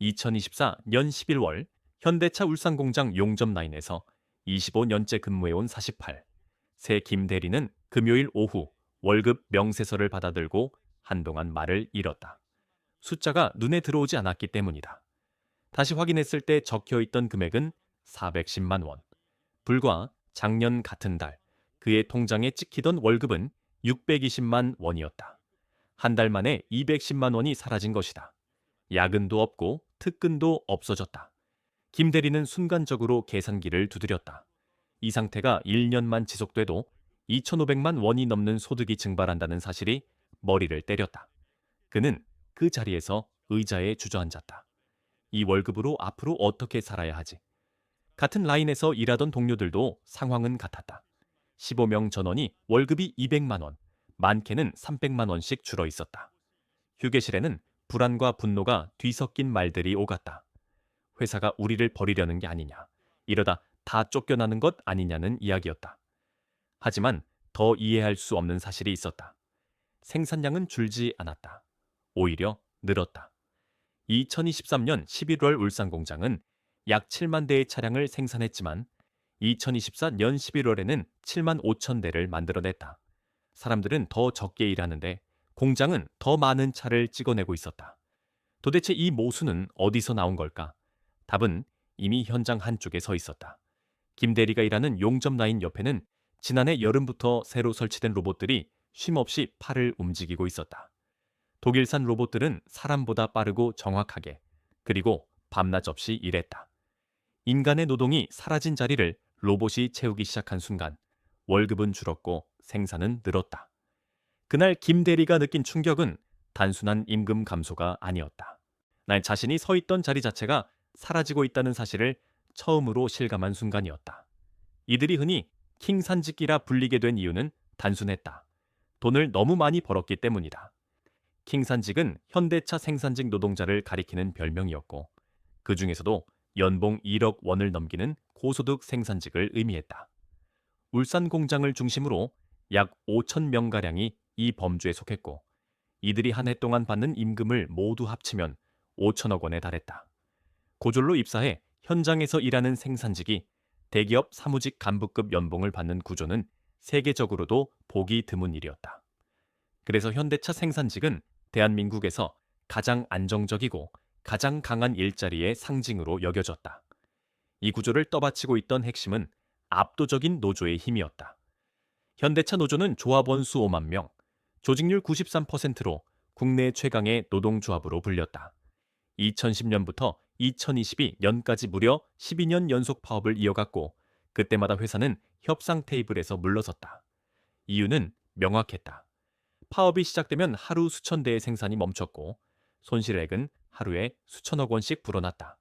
2024년 11월 현대차 울산공장 용접 라인에서 25년째 근무해온 48. 새 김 대리는 금요일 오후 월급 명세서를 받아들고 한동안 말을 잃었다. 숫자가 눈에 들어오지 않았기 때문이다. 다시 확인했을 때 적혀있던 금액은 410만 원. 불과 작년 같은 달 그의 통장에 찍히던 월급은 620만 원이었다. 한 달 만에 210만 원이 사라진 것이다. 야근도 없고 특근도 없어졌다. 김 대리는 순간적으로 계산기를 두드렸다. 이 상태가 1년만 지속돼도 2,500만 원이 넘는 소득이 증발한다는 사실이 머리를 때렸다. 그는 그 자리에서 의자에 주저앉았다. 이 월급으로 앞으로 어떻게 살아야 하지? 같은 라인에서 일하던 동료들도 상황은 같았다. 15명 전원이 월급이 200만 원, 많게는 300만 원씩 줄어 있었다. 휴게실에는 불안과 분노가 뒤섞인 말들이 오갔다. 회사가 우리를 버리려는 게 아니냐, 이러다 다 쫓겨나는 것 아니냐는 이야기였다. 하지만 더 이해할 수 없는 사실이 있었다. 생산량은 줄지 않았다. 오히려 늘었다. 2023년 11월 울산 공장은 약 7만 대의 차량을 생산했지만 2024년 11월에는 7만 5천 대를 만들어냈다. 사람들은 더 적게 일하는데 공장은 더 많은 차를 찍어내고 있었다. 도대체 이 모순은 어디서 나온 걸까? 답은 이미 현장 한쪽에 서 있었다. 김 대리가 일하는 용접 라인 옆에는 지난해 여름부터 새로 설치된 로봇들이 쉼없이 팔을 움직이고 있었다. 독일산 로봇들은 사람보다 빠르고 정확하게, 그리고 밤낮 없이 일했다. 인간의 노동이 사라진 자리를 로봇이 채우기 시작한 순간 월급은 줄었고 생산은 늘었다. 그날 김 대리가 느낀 충격은 단순한 임금 감소가 아니었다. 날 자신이 서 있던 자리 자체가 사라지고 있다는 사실을 처음으로 실감한 순간이었다. 이들이 흔히 킹산직기라 불리게 된 이유는 단순했다. 돈을 너무 많이 벌었기 때문이다. 킹산직은 현대차 생산직 노동자를 가리키는 별명이었고 그 중에서도 연봉 1억 원을 넘기는 고소득 생산직을 의미했다. 울산 공장을 중심으로 약 5천 명가량이 이 범주에 속했고 이들이 한 해 동안 받는 임금을 모두 합치면 5천억 원에 달했다. 고졸로 입사해 현장에서 일하는 생산직이 대기업 사무직 간부급 연봉을 받는 구조는 세계적으로도 보기 드문 일이었다. 그래서 현대차 생산직은 대한민국에서 가장 안정적이고 가장 강한 일자리의 상징으로 여겨졌다. 이 구조를 떠받치고 있던 핵심은 압도적인 노조의 힘이었다. 현대차 노조는 조합원 수 5만 명, 조직률 93%로 국내 최강의 노동조합으로 불렸다. 2010년부터 2022년까지 무려 12년 연속 파업을 이어갔고 그때마다 회사는 협상 테이블에서 물러섰다. 이유는 명확했다. 파업이 시작되면 하루 수천 대의 생산이 멈췄고 손실액은 하루에 수천억 원씩 불어났다.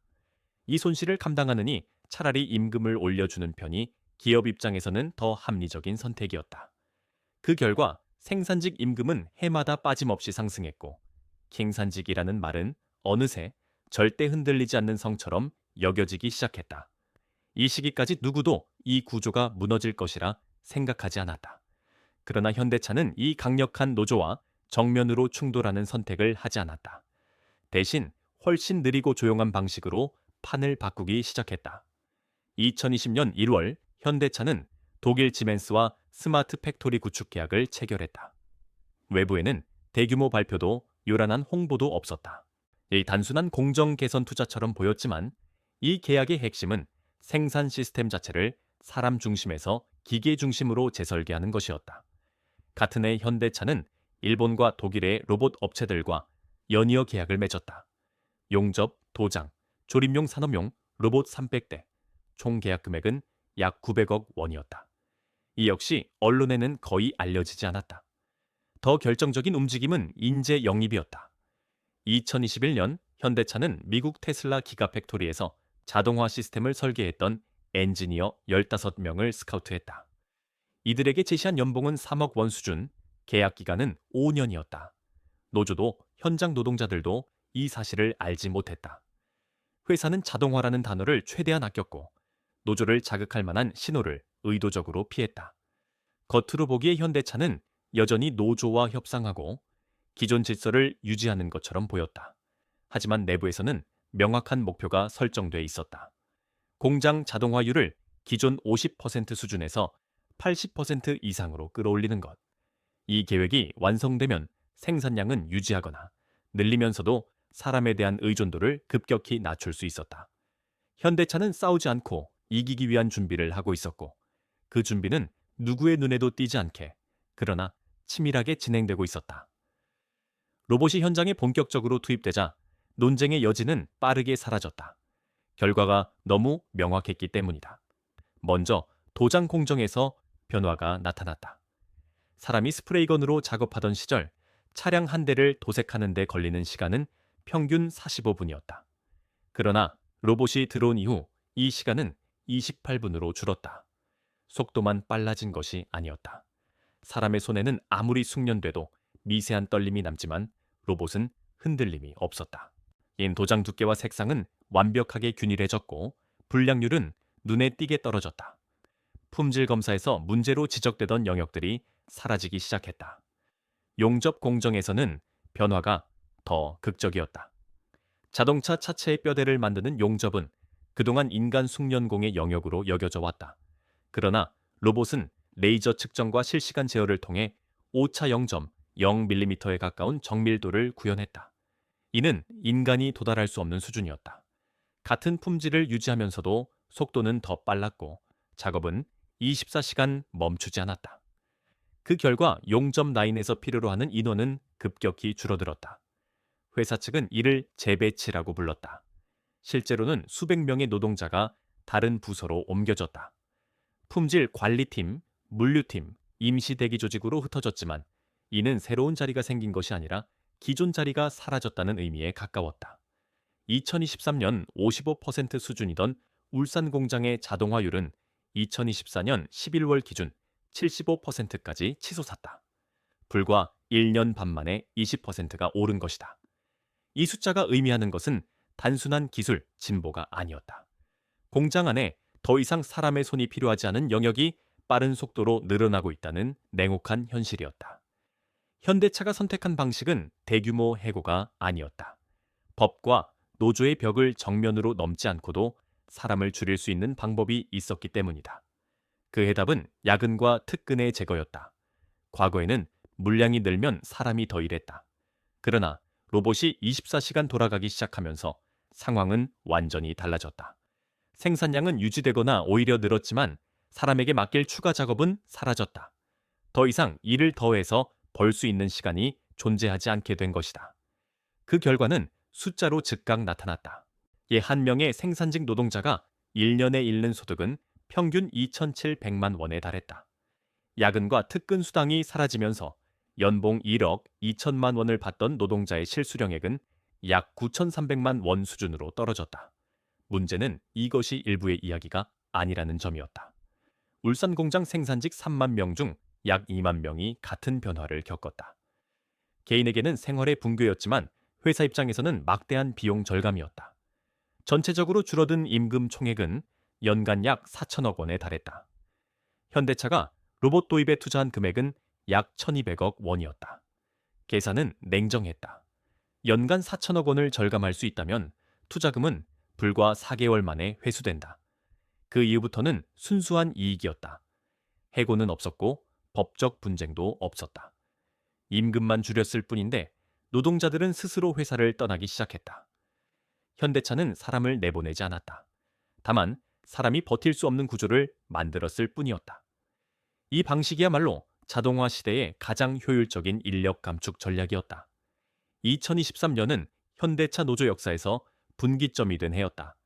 이 손실을 감당하느니 차라리 임금을 올려주는 편이 기업 입장에서는 더 합리적인 선택이었다. 그 결과 생산직 임금은 해마다 빠짐없이 상승했고 킹산직이라는 말은 어느새 절대 흔들리지 않는 성처럼 여겨지기 시작했다. 이 시기까지 누구도 이 구조가 무너질 것이라 생각하지 않았다. 그러나 현대차는 이 강력한 노조와 정면으로 충돌하는 선택을 하지 않았다. 대신 훨씬 느리고 조용한 방식으로 판을 바꾸기 시작했다. 2020년 1월 현대차는 독일 지멘스와 스마트 팩토리 구축 계약을 체결했다. 외부에는 대규모 발표도 요란한 홍보도 없었다. 이 단순한 공정 개선 투자처럼 보였지만 이 계약의 핵심은 생산 시스템 자체를 사람 중심에서 기계 중심으로 재설계하는 것이었다. 같은 해 현대차는 일본과 독일의 로봇 업체들과 연이어 계약을 맺었다. 용접, 도장, 조립용 산업용 로봇 300대, 총 계약 금액은 약 900억 원이었다. 이 역시 언론에는 거의 알려지지 않았다. 더 결정적인 움직임은 인재 영입이었다. 2021년 현대차는 미국 테슬라 기가팩토리에서 자동화 시스템을 설계했던 엔지니어 15명을 스카우트했다. 이들에게 제시한 연봉은 3억 원 수준, 계약 기간은 5년이었다. 노조도 현장 노동자들도 이 사실을 알지 못했다. 회사는 자동화라는 단어를 최대한 아꼈고 노조를 자극할 만한 신호를 의도적으로 피했다. 겉으로 보기에 현대차는 여전히 노조와 협상하고 기존 질서를 유지하는 것처럼 보였다. 하지만 내부에서는 명확한 목표가 설정돼 있었다. 공장 자동화율을 기존 50% 수준에서 80% 이상으로 끌어올리는 것. 이 계획이 완성되면 생산량은 유지하거나 늘리면서도 사람에 대한 의존도를 급격히 낮출 수 있었다. 현대차는 싸우지 않고 이기기 위한 준비를 하고 있었고, 그 준비는 누구의 눈에도 띄지 않게, 그러나 치밀하게 진행되고 있었다. 로봇이 현장에 본격적으로 투입되자 논쟁의 여지는 빠르게 사라졌다. 결과가 너무 명확했기 때문이다. 먼저 도장 공정에서 변화가 나타났다. 사람이 스프레이건으로 작업하던 시절 차량 한 대를 도색하는 데 걸리는 시간은 평균 45분이었다. 그러나 로봇이 들어온 이후 이 시간은 28분으로 줄었다. 속도만 빨라진 것이 아니었다. 사람의 손에는 아무리 숙련돼도 미세한 떨림이 남지만 로봇은 흔들림이 없었다. 인 도장 두께와 색상은 완벽하게 균일해졌고 불량률은 눈에 띄게 떨어졌다. 품질 검사에서 문제로 지적되던 영역들이 사라지기 시작했다. 용접 공정에서는 변화가 더 극적이었다. 자동차 차체의 뼈대를 만드는 용접은 그동안 인간 숙련공의 영역으로 여겨져 왔다. 그러나 로봇은 레이저 측정과 실시간 제어를 통해 오차 0.0mm에 가까운 정밀도를 구현했다. 이는 인간이 도달할 수 없는 수준이었다. 같은 품질을 유지하면서도 속도는 더 빨랐고 작업은 24시간 멈추지 않았다. 그 결과 용접 라인에서 필요로 하는 인원은 급격히 줄어들었다. 회사 측은 이를 재배치라고 불렀다. 실제로는 수백 명의 노동자가 다른 부서로 옮겨졌다. 품질 관리팀, 물류팀, 임시대기 조직으로 흩어졌지만 이는 새로운 자리가 생긴 것이 아니라 기존 자리가 사라졌다는 의미에 가까웠다. 2023년 55% 수준이던 울산 공장의 자동화율은 2024년 11월 기준 75%까지 치솟았다. 불과 1년 반 만에 20%가 오른 것이다. 이 숫자가 의미하는 것은 단순한 기술 진보가 아니었다. 공장 안에 더 이상 사람의 손이 필요하지 않은 영역이 빠른 속도로 늘어나고 있다는 냉혹한 현실이었다. 현대차가 선택한 방식은 대규모 해고가 아니었다. 법과 노조의 벽을 정면으로 넘지 않고도 사람을 줄일 수 있는 방법이 있었기 때문이다. 그 해답은 야근과 특근의 제거였다. 과거에는 물량이 늘면 사람이 더 일했다. 그러나 로봇이 24시간 돌아가기 시작하면서 상황은 완전히 달라졌다. 생산량은 유지되거나 오히려 늘었지만 사람에게 맡길 추가 작업은 사라졌다. 더 이상 일을 더해서 벌 수 있는 시간이 존재하지 않게 된 것이다. 그 결과는 숫자로 즉각 나타났다. 한 명의 생산직 노동자가 1년에 잃는 소득은 평균 2,700만 원에 달했다. 야근과 특근 수당이 사라지면서 연봉 1억 2천만 원을 받던 노동자의 실수령액은 약 9,300만 원 수준으로 떨어졌다. 문제는 이것이 일부의 이야기가 아니라는 점이었다. 울산 공장 생산직 3만 명 중 약 2만 명이 같은 변화를 겪었다. 개인에게는 생활의 붕괴였지만 회사 입장에서는 막대한 비용 절감이었다. 전체적으로 줄어든 임금 총액은 연간 약 4천억 원에 달했다. 현대차가 로봇 도입에 투자한 금액은 약 1,200억 원이었다. 계산은 냉정했다. 연간 4천억 원을 절감할 수 있다면 투자금은 불과 4개월 만에 회수된다. 그 이후부터는 순수한 이익이었다. 해고는 없었고 법적 분쟁도 없었다. 임금만 줄였을 뿐인데 노동자들은 스스로 회사를 떠나기 시작했다. 현대차는 사람을 내보내지 않았다. 다만 사람이 버틸 수 없는 구조를 만들었을 뿐이었다. 이 방식이야말로 자동화 시대의 가장 효율적인 인력 감축 전략이었다. 2023년은 현대차 노조 역사에서 분기점이 된 해였다.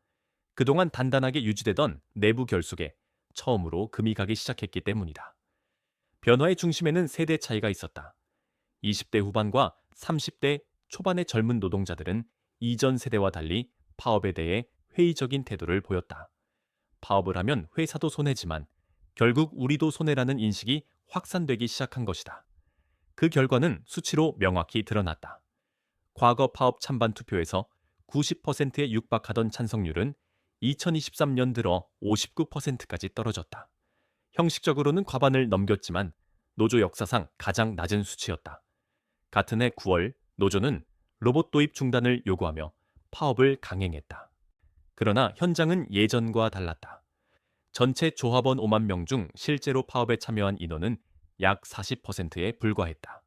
그동안 단단하게 유지되던 내부 결속에 처음으로 금이 가기 시작했기 때문이다. 변화의 중심에는 세대 차이가 있었다. 20대 후반과 30대 초반의 젊은 노동자들은 이전 세대와 달리 파업에 대해 회의적인 태도를 보였다. 파업을 하면 회사도 손해지만 결국 우리도 손해라는 인식이 확산되기 시작한 것이다. 그 결과는 수치로 명확히 드러났다. 과거 파업 찬반 투표에서 90%에 육박하던 찬성률은 2023년 들어 59%까지 떨어졌다. 형식적으로는 과반을 넘겼지만 노조 역사상 가장 낮은 수치였다. 같은 해 9월 노조는 로봇 도입 중단을 요구하며 파업을 강행했다. 그러나 현장은 예전과 달랐다. 전체 조합원 5만 명 중 실제로 파업에 참여한 인원은 약 40%에 불과했다.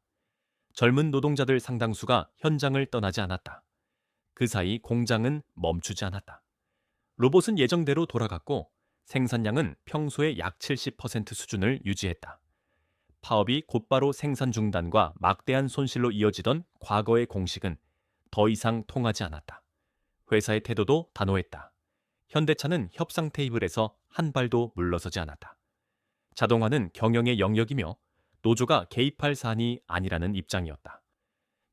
젊은 노동자들 상당수가 현장을 떠나지 않았다. 그 사이 공장은 멈추지 않았다. 로봇은 예정대로 돌아갔고 생산량은 평소의 약 70% 수준을 유지했다. 파업이 곧바로 생산 중단과 막대한 손실로 이어지던 과거의 공식은 더 이상 통하지 않았다. 회사의 태도도 단호했다. 현대차는 협상 테이블에서 한 발도 물러서지 않았다. 자동화는 경영의 영역이며 노조가 개입할 사안이 아니라는 입장이었다.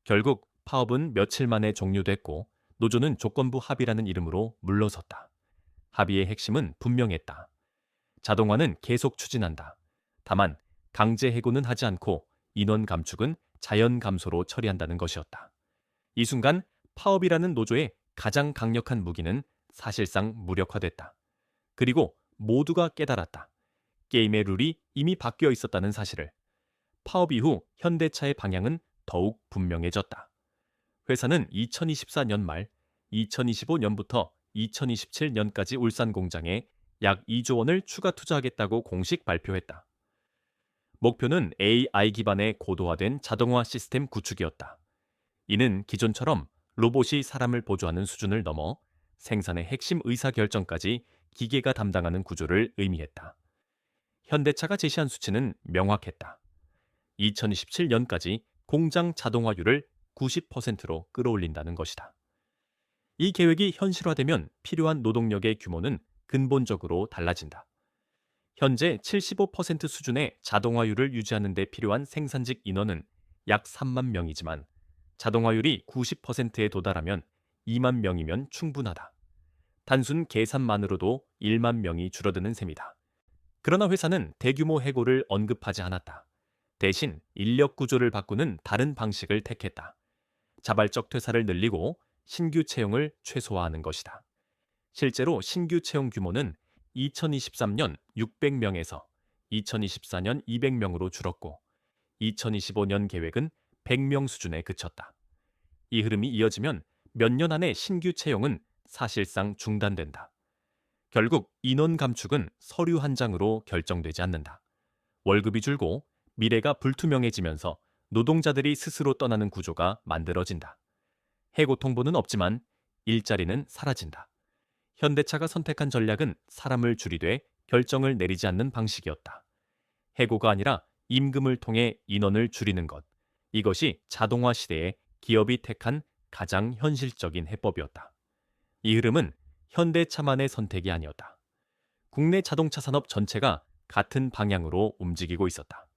결국 파업은 며칠 만에 종료됐고 노조는 조건부 합의라는 이름으로 물러섰다. 합의의 핵심은 분명했다. 자동화는 계속 추진한다. 다만 강제 해고는 하지 않고 인원 감축은 자연 감소로 처리한다는 것이었다. 이 순간 파업이라는 노조의 가장 강력한 무기는 사실상 무력화됐다. 그리고 모두가 깨달았다. 게임의 룰이 이미 바뀌어 있었다는 사실을. 파업 이후 현대차의 방향은 더욱 분명해졌다. 회사는 2024년 말, 2025년부터 2027년까지 울산 공장에 약 2조 원을 추가 투자하겠다고 공식 발표했다. 목표는 AI 기반의 고도화된 자동화 시스템 구축이었다. 이는 기존처럼 로봇이 사람을 보조하는 수준을 넘어 생산의 핵심 의사결정까지 기계가 담당하는 구조를 의미했다. 현대차가 제시한 수치는 명확했다. 2027년까지 공장 자동화율을 90%로 끌어올린다는 것이다. 이 계획이 현실화되면 필요한 노동력의 규모는 근본적으로 달라진다. 현재 75% 수준의 자동화율을 유지하는 데 필요한 생산직 인원은 약 3만 명이지만 자동화율이 90%에 도달하면 2만 명이면 충분하다. 단순 계산만으로도 1만 명이 줄어드는 셈이다. 그러나 회사는 대규모 해고를 언급하지 않았다. 대신 인력 구조를 바꾸는 다른 방식을 택했다. 자발적 퇴사를 늘리고 신규 채용을 최소화하는 것이다. 실제로 신규 채용 규모는 2023년 600명에서 2024년 200명으로 줄었고 2025년 계획은 100명 수준에 그쳤다. 이 흐름이 이어지면 몇 년 안에 신규 채용은 사실상 중단된다. 결국 인원 감축은 서류 한 장으로 결정되지 않는다. 월급이 줄고 미래가 불투명해지면서 노동자들이 스스로 떠나는 구조가 만들어진다. 해고 통보는 없지만 일자리는 사라진다. 현대차가 선택한 전략은 사람을 줄이되 결정을 내리지 않는 방식이었다. 해고가 아니라 임금을 통해 인원을 줄이는 것. 이것이 자동화 시대에 기업이 택한 가장 현실적인 해법이었다. 이 흐름은 현대차만의 선택이 아니었다. 국내 자동차 산업 전체가 같은 방향으로 움직이고 있었다.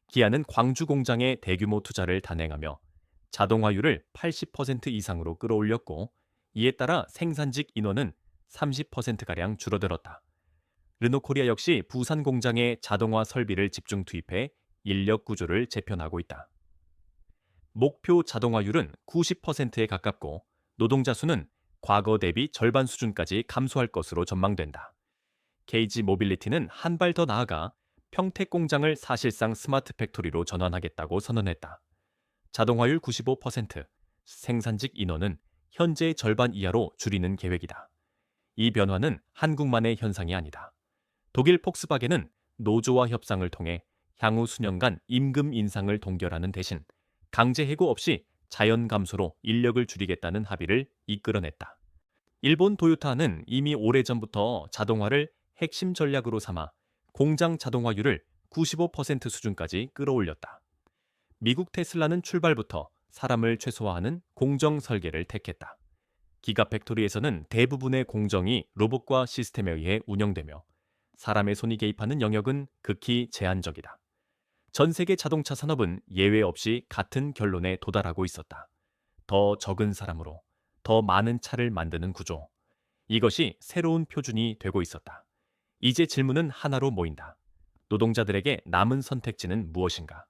기아는 광주 공장에 대규모 투자를 단행하며 자동화율을 80% 이상으로 끌어올렸고 이에 따라 생산직 인원은 30%가량 줄어들었다. 르노코리아 역시 부산 공장에 자동화 설비를 집중 투입해 인력 구조를 재편하고 있다. 목표 자동화율은 90%에 가깝고 노동자 수는 과거 대비 절반 수준까지 감소할 것으로 전망된다. KG 모빌리티는 한 발 더 나아가 평택 공장을 사실상 스마트 팩토리로 전환하겠다고 선언했다. 자동화율 95%, 생산직 인원은 현재의 절반 이하로 줄이는 계획이다. 이 변화는 한국만의 현상이 아니다. 독일 폭스바겐은 노조와 협상을 통해 향후 수년간 임금 인상을 동결하는 대신 강제 해고 없이 자연 감소로 인력을 줄이겠다는 합의를 이끌어냈다. 일본 도요타는 이미 오래전부터 자동화를 핵심 전략으로 삼아 공장 자동화율을 95% 수준까지 끌어올렸다. 미국 테슬라는 출발부터 사람을 최소화하는 공정 설계를 택했다. 기가팩토리에서는 대부분의 공정이 로봇과 시스템에 의해 운영되며 사람의 손이 개입하는 영역은 극히 제한적이다. 전 세계 자동차 산업은 예외 없이 같은 결론에 도달하고 있었다. 더 적은 사람으로 더 많은 차를 만드는 구조. 이것이 새로운 표준이 되고 있었다. 이제 질문은 하나로 모인다. 노동자들에게 남은 선택지는 무엇인가?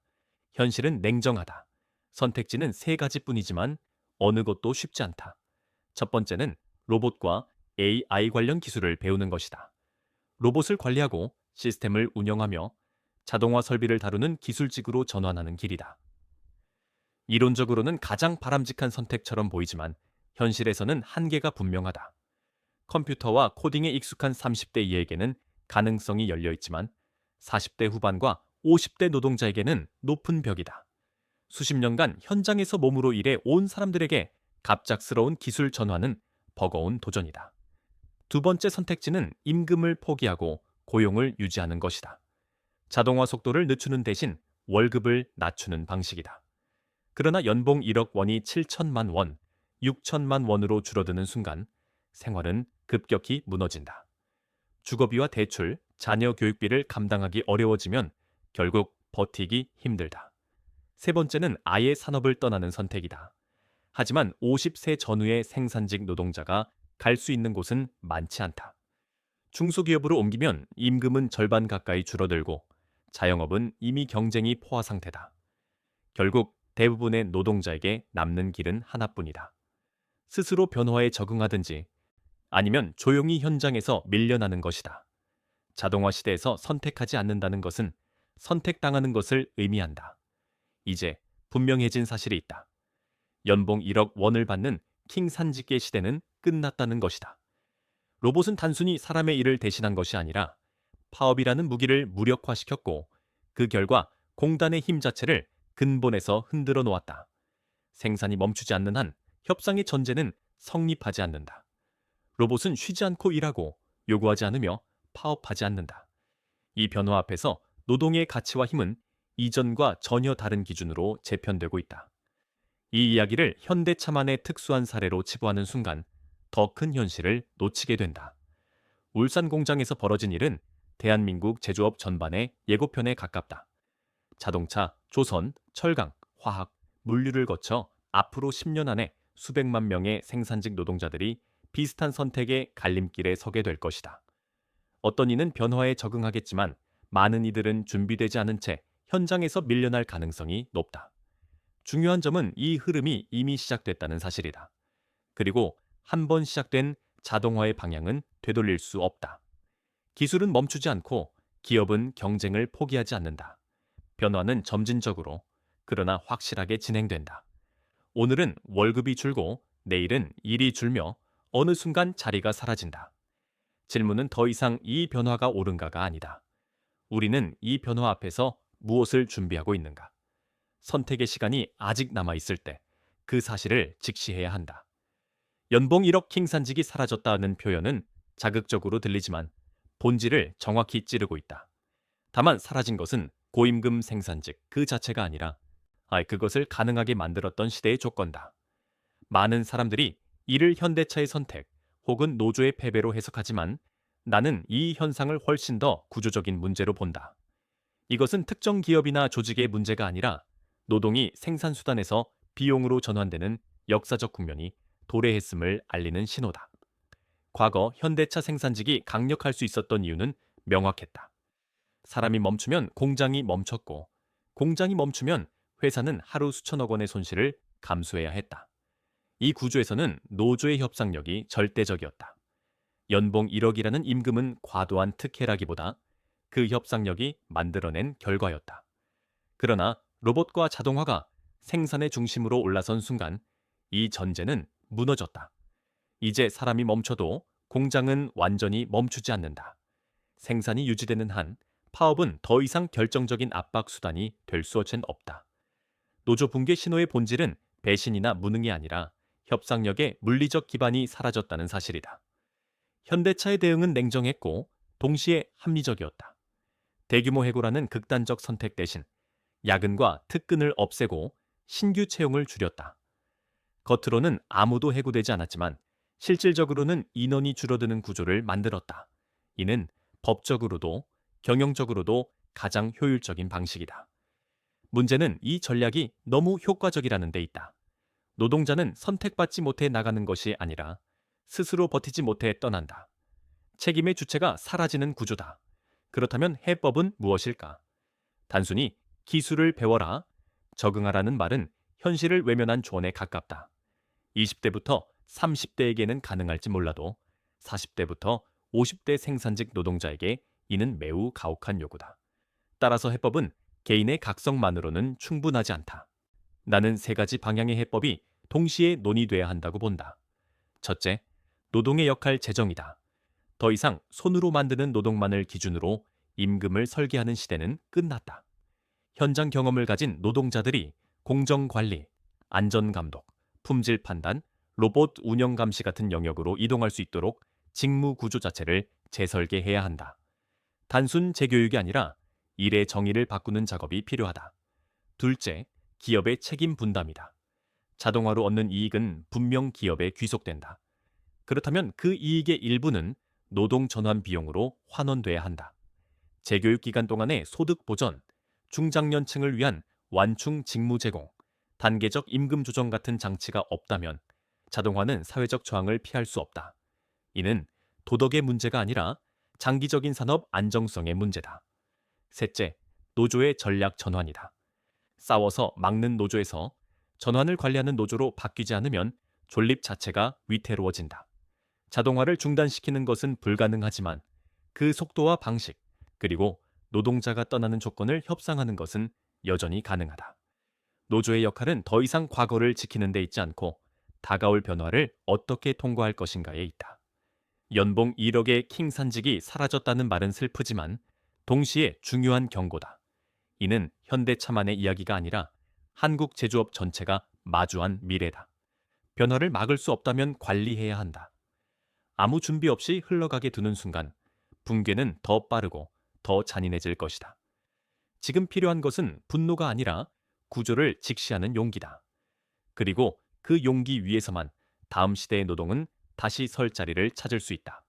현실은 냉정하다. 선택지는 세 가지뿐이지만 어느 것도 쉽지 않다. 첫 번째는 로봇과 AI 관련 기술을 배우는 것이다. 로봇을 관리하고 시스템을 운영하며 자동화 설비를 다루는 기술직으로 전환하는 길이다. 이론적으로는 가장 바람직한 선택처럼 보이지만 현실에서는 한계가 분명하다. 컴퓨터와 코딩에 익숙한 30대 이에게는 가능성이 열려 있지만 40대 후반과 50대 노동자에게는 높은 벽이다. 수십 년간 현장에서 몸으로 일해 온 사람들에게 갑작스러운 기술 전환은 버거운 도전이다. 두 번째 선택지는 임금을 포기하고 고용을 유지하는 것이다. 자동화 속도를 늦추는 대신 월급을 낮추는 방식이다. 그러나 연봉 1억 원이 7천만 원, 6천만 원으로 줄어드는 순간 생활은 급격히 무너진다. 주거비와 대출, 자녀 교육비를 감당하기 어려워지면 결국 버티기 힘들다. 세 번째는 아예 산업을 떠나는 선택이다. 하지만 50세 전후의 생산직 노동자가 갈 수 있는 곳은 많지 않다. 중소기업으로 옮기면 임금은 절반 가까이 줄어들고 자영업은 이미 경쟁이 포화 상태다. 결국 대부분의 노동자에게 남는 길은 하나뿐이다. 스스로 변화에 적응하든지 아니면 조용히 현장에서 밀려나는 것이다. 자동화 시대에서 선택하지 않는다는 것은 선택당하는 것을 의미한다. 이제 분명해진 사실이 있다. 연봉 1억 원을 받는 킹산직계 시대는 끝났다는 것이다. 로봇은 단순히 사람의 일을 대신한 것이 아니라 파업이라는 무기를 무력화시켰고 그 결과 공단의 힘 자체를 근본에서 흔들어 놓았다. 생산이 멈추지 않는 한 협상의 전제는 성립하지 않는다. 로봇은 쉬지 않고 일하고 요구하지 않으며 파업하지 않는다. 이 변화 앞에서 노동의 가치와 힘은 이전과 전혀 다른 기준으로 재편되고 있다. 이 이야기를 현대차만의 특수한 사례로 치부하는 순간 더 큰 현실을 놓치게 된다. 울산 공장에서 벌어진 일은 대한민국 제조업 전반의 예고편에 가깝다. 자동차, 조선, 철강, 화학, 물류를 거쳐 앞으로 10년 안에 수백만 명의 생산직 노동자들이 비슷한 선택의 갈림길에 서게 될 것이다. 어떤 이는 변화에 적응하겠지만 많은 이들은 준비되지 않은 채 현장에서 밀려날 가능성이 높다. 중요한 점은 이 흐름이 이미 시작됐다는 사실이다. 그리고 한 번 시작된 자동화의 방향은 되돌릴 수 없다. 기술은 멈추지 않고 기업은 경쟁을 포기하지 않는다. 변화는 점진적으로 그러나 확실하게 진행된다. 오늘은 월급이 줄고 내일은 일이 줄며 어느 순간 자리가 사라진다. 질문은 더 이상 이 변화가 옳은가가 아니다. 우리는 이 변화 앞에서 무엇을 준비하고 있는가? 선택의 시간이 아직 남아있을 때 그 사실을 직시해야 한다. 연봉 1억 킹산직이 사라졌다는 표현은 자극적으로 들리지만 본질을 정확히 찌르고 있다. 다만 사라진 것은 고임금 생산직 그 자체가 아니라 그것을 가능하게 만들었던 시대의 조건다. 많은 사람들이 이를 현대차의 선택 혹은 노조의 패배로 해석하지만 나는 이 현상을 훨씬 더 구조적인 문제로 본다. 이것은 특정 기업이나 조직의 문제가 아니라 노동이 생산수단에서 비용으로 전환되는 역사적 국면이 도래했음을 알리는 신호다. 과거 현대차 생산직이 강력할 수 있었던 이유는 명확했다. 사람이 멈추면 공장이 멈췄고 공장이 멈추면 회사는 하루 수천억 원의 손실을 감수해야 했다. 이 구조에서는 노조의 협상력이 절대적이었다. 연봉 1억이라는 임금은 과도한 특혜라기보다 그 협상력이 만들어낸 결과였다. 그러나 로봇과 자동화가 생산의 중심으로 올라선 순간 이 전제는 무너졌다. 이제 사람이 멈춰도 공장은 완전히 멈추지 않는다. 생산이 유지되는 한 파업은 더 이상 결정적인 압박 수단이 될 수어는 없다. 노조 붕괴 신호의 본질은 배신이나 무능이 아니라 협상력의 물리적 기반이 사라졌다는 사실이다. 현대차의 대응은 냉정했고 동시에 합리적이었다. 대규모 해고라는 극단적 선택 대신 야근과 특근을 없애고 신규 채용을 줄였다. 겉으로는 아무도 해고되지 않았지만 실질적으로는 인원이 줄어드는 구조를 만들었다. 이는 법적으로도 경영적으로도 가장 효율적인 방식이다. 문제는 이 전략이 너무 효과적이라는 데 있다. 노동자는 선택받지 못해 나가는 것이 아니라 스스로 버티지 못해 떠난다. 책임의 주체가 사라지는 구조다. 그렇다면 해법은 무엇일까? 단순히 기술을 배워라, 적응하라는 말은 현실을 외면한 조언에 가깝다. 20대부터 30대에게는 가능할지 몰라도 40대부터 50대 생산직 노동자에게 이는 매우 가혹한 요구다. 따라서 해법은 개인의 각성만으로는 충분하지 않다. 나는 세 가지 방향의 해법이 동시에 논의돼야 한다고 본다. 첫째, 노동의 역할 재정이다. 더 이상 손으로 만드는 노동만을 기준으로 임금을 설계하는 시대는 끝났다. 현장 경험을 가진 노동자들이 공정관리, 안전감독, 품질 판단, 로봇 운영 감시 같은 영역으로 이동할 수 있도록 직무 구조 자체를 재설계해야 한다. 단순 재교육이 아니라 일의 정의를 바꾸는 작업이 필요하다. 둘째, 기업의 책임 분담이다. 자동화로 얻는 이익은 분명 기업에 귀속된다. 그렇다면 그 이익의 일부는 노동 전환 비용으로 환원돼야 한다. 재교육 기간 동안의 소득 보전, 중장년층을 위한 완충 직무 제공, 단계적 임금 조정 같은 장치가 없다면 자동화는 사회적 저항을 피할 수 없다. 이는 도덕의 문제가 아니라 장기적인 산업 안정성의 문제다. 셋째, 노조의 전략 전환이다. 싸워서 막는 노조에서 전환을 관리하는 노조로 바뀌지 않으면 존립 자체가 위태로워진다. 자동화를 중단시키는 것은 불가능하지만 그 속도와 방식, 그리고 노동자가 떠나는 조건을 협상하는 것은 여전히 가능하다. 노조의 역할은 더 이상 과거를 지키는 데 있지 않고 다가올 변화를 어떻게 통과할 것인가에 있다. 연봉 1억의 킹산직이 사라졌다는 말은 슬프지만 동시에 중요한 경고다. 이는 현대차만의 이야기가 아니라 한국 제조업 전체가 마주한 미래다. 변화를 막을 수 없다면 관리해야 한다. 아무 준비 없이 흘러가게 두는 순간 붕괴는 더 빠르고 더 잔인해질 것이다. 지금 필요한 것은 분노가 아니라 구조를 직시하는 용기다. 그리고 그 용기 위에서만 다음 시대의 노동은 다시 설 자리를 찾을 수 있다.